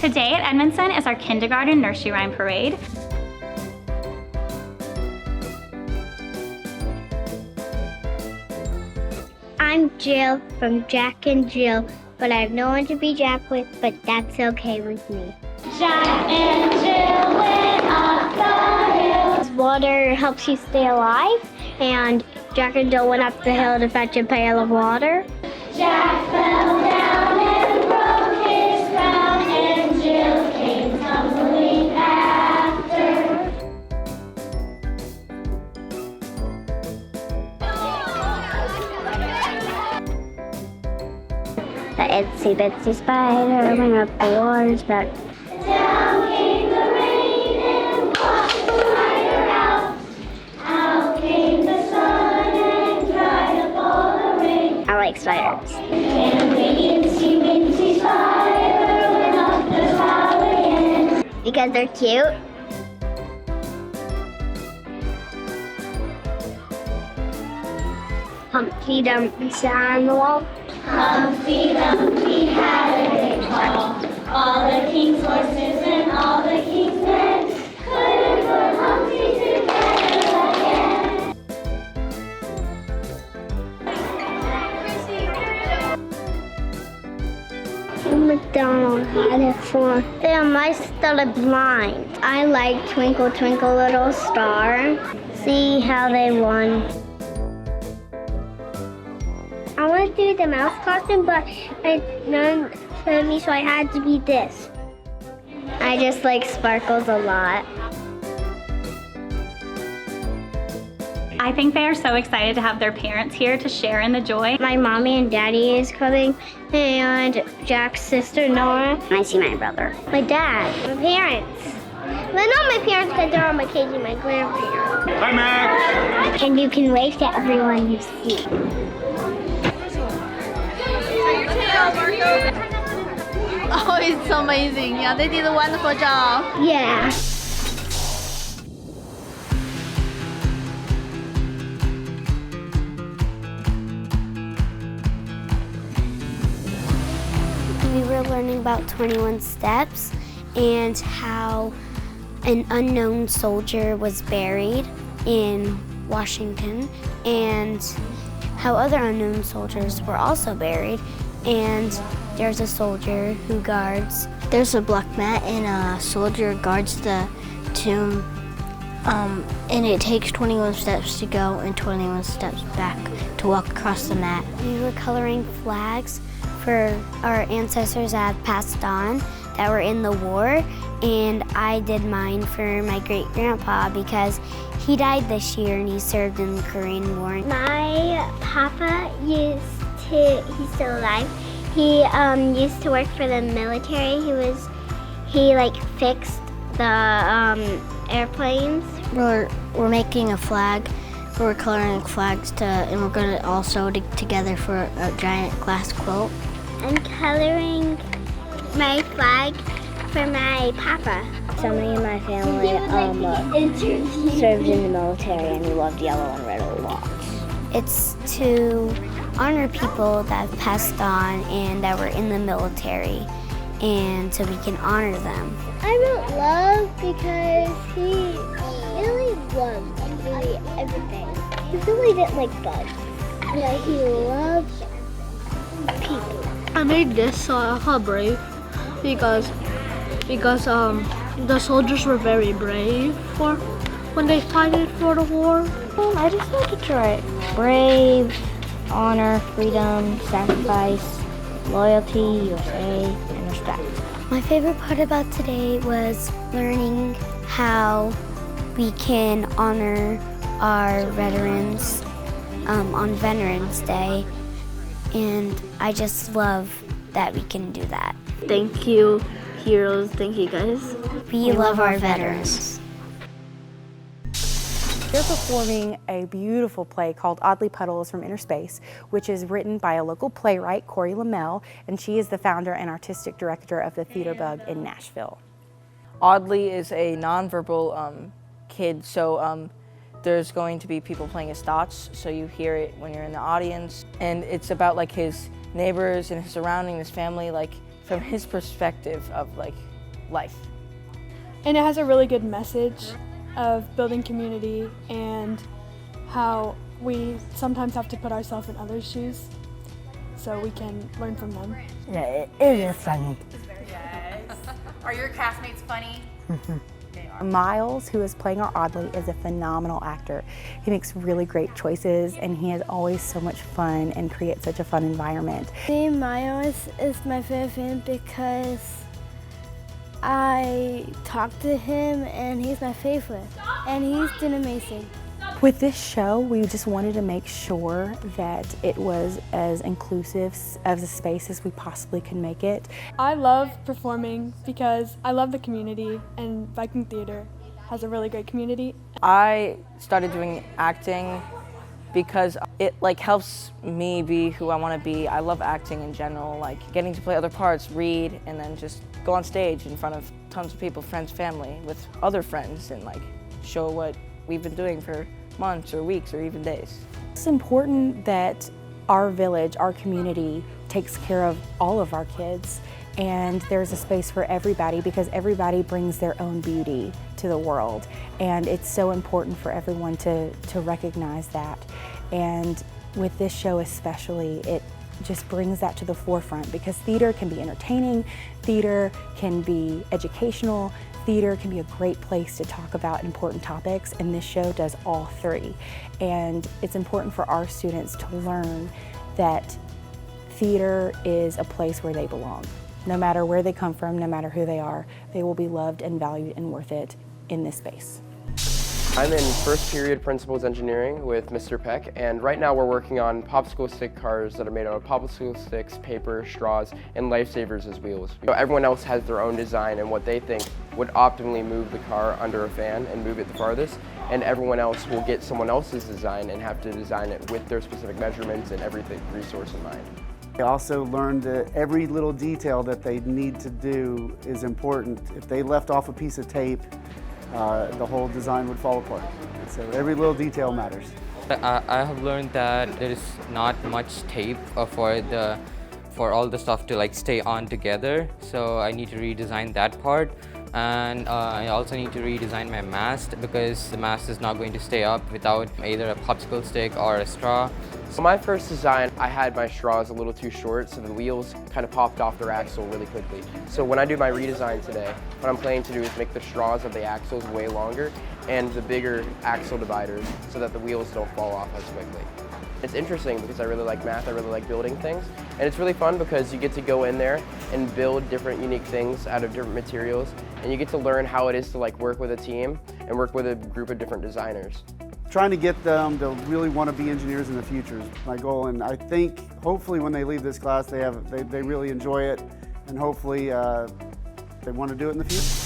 Today at Edmondson is our kindergarten nursery rhyme parade. I'm Jill from Jack and Jill, but I have no one to be Jack with, but that's okay with me. Jack and Jill went up the hill. Water helps you stay alive, and Jack and Jill went up the hill to fetch a pail of water. Jack fell down and broke his crown, and Jill came tumbling after. The itsy bitsy spider went up the water spout. Down came the rain and washed the spider out. Out came the sun and dried up all the rain. I like spiders. And the itsy spider went up the spout again. Because they're cute. Humpty Dumpty sat on the wall. Humpty Dumpty had a great fall. All the king's horses and all the king's men couldn't put Humpty together again. McDonald had it for the mice that are blind. I like Twinkle Twinkle Little Star. See how they won. I want to do the mouse costume, but none fit me, so I had to be this. I just like sparkles a lot. I think they are so excited to have their parents here to share in the joy. My mommy and daddy is coming, and Jack's sister Nora. I see my brother. My dad. My parents. Well, not my parents because they're on vacation, my grandparents. Hi, Max. And you can wave to everyone you see. Oh, it's amazing. Yeah, they did a wonderful job. Yeah. We were learning about 21 steps and how an unknown soldier was buried in Washington and how other unknown soldiers were also buried, and there's a soldier who guards. There's a black mat and a soldier guards the tomb, and it takes 21 steps to go and 21 steps back to walk across the mat. We were coloring flags for our ancestors that have passed on that were in the war, and I did mine for my great-grandpa because he died this year and he served in the Korean War. My papa he's still alive. He used to work for the military. He fixed the airplanes. We're making a flag. We're coloring flags and we're gonna all sew together for a giant glass quilt. I'm coloring my flag for my papa. Somebody in my family served in the military and we loved yellow and red a lot. It's to honor people that have passed on and that were in the military, and so we can honor them. I wrote love because he really loved everything. He really didn't like bugs, but he loved people. I made this brave because the soldiers were very brave when they fought for the war. I just wanted to write brave, honor, freedom, sacrifice, loyalty, USA, and respect. My favorite part about today was learning how we can honor our veterans on Veterans Day, and I just love that we can do that. Thank you, heroes. Thank you, guys. We love our veterans. They're performing a beautiful play called Oddly Puddles from Inner Space, which is written by a local playwright, Corey Lamel, and she is the founder and artistic director of the Theater Bug in Nashville. Oddly is a nonverbal kid, so there's going to be people playing his thoughts, so you hear it when you're in the audience. And it's about his neighbors and his surrounding, his family, from his perspective of life. And it has a really good message of building community and how we sometimes have to put ourselves in others' shoes so we can learn from them. Yeah, it is funny. Yes. Are your castmates funny? Miles, who is playing our Audley, is a phenomenal actor. He makes really great choices and he has always so much fun and creates such a fun environment. Miles is my favorite fan because I talked to him and he's my favorite and he's doing amazing. With this show, we just wanted to make sure that it was as inclusive of a space as we possibly could make it. I love performing because I love the community, and Viking Theater has a really great community. I started doing acting because it helps me be who I want to be. I love acting in general, getting to play other parts, read, and then just go on stage in front of tons of people, friends, family, with other friends, and show what we've been doing for months or weeks or even days. It's important that our village, our community, takes care of all of our kids, and there's a space for everybody because everybody brings their own beauty to the world, and it's so important for everyone to recognize that. And with this show especially, it just brings that to the forefront because theater can be entertaining, theater can be educational, theater can be a great place to talk about important topics, and this show does all three. And it's important for our students to learn that theater is a place where they belong. No matter where they come from, no matter who they are, they will be loved and valued and worth it in this space. I'm in first period principles engineering with Mr. Peck, and right now we're working on popsicle stick cars that are made out of popsicle sticks, paper, straws, and lifesavers as wheels. Everyone else has their own design and what they think would optimally move the car under a fan and move it the farthest, and everyone else will get someone else's design and have to design it with their specific measurements and everything resource in mind. They also learned that every little detail that they need to do is important. If they left off a piece of tape, the whole design would fall apart. So every little detail matters. I have learned that there is not much tape for all the stuff to stay on together, so I need to redesign that part. And I also need to redesign my mast because the mast is not going to stay up without either a popsicle stick or a straw. So my first design, I had my straws a little too short, so the wheels kind of popped off their axle really quickly. So when I do my redesign today, what I'm planning to do is make the straws of the axles way longer and the bigger axle dividers so that the wheels don't fall off as quickly. It's interesting because I really like math, I really like building things, and it's really fun because you get to go in there and build different unique things out of different materials, and you get to learn how it is to work with a team and work with a group of different designers. Trying to get them to really want to be engineers in the future is my goal, and I think hopefully when they leave this class they really enjoy it, and hopefully they want to do it in the future.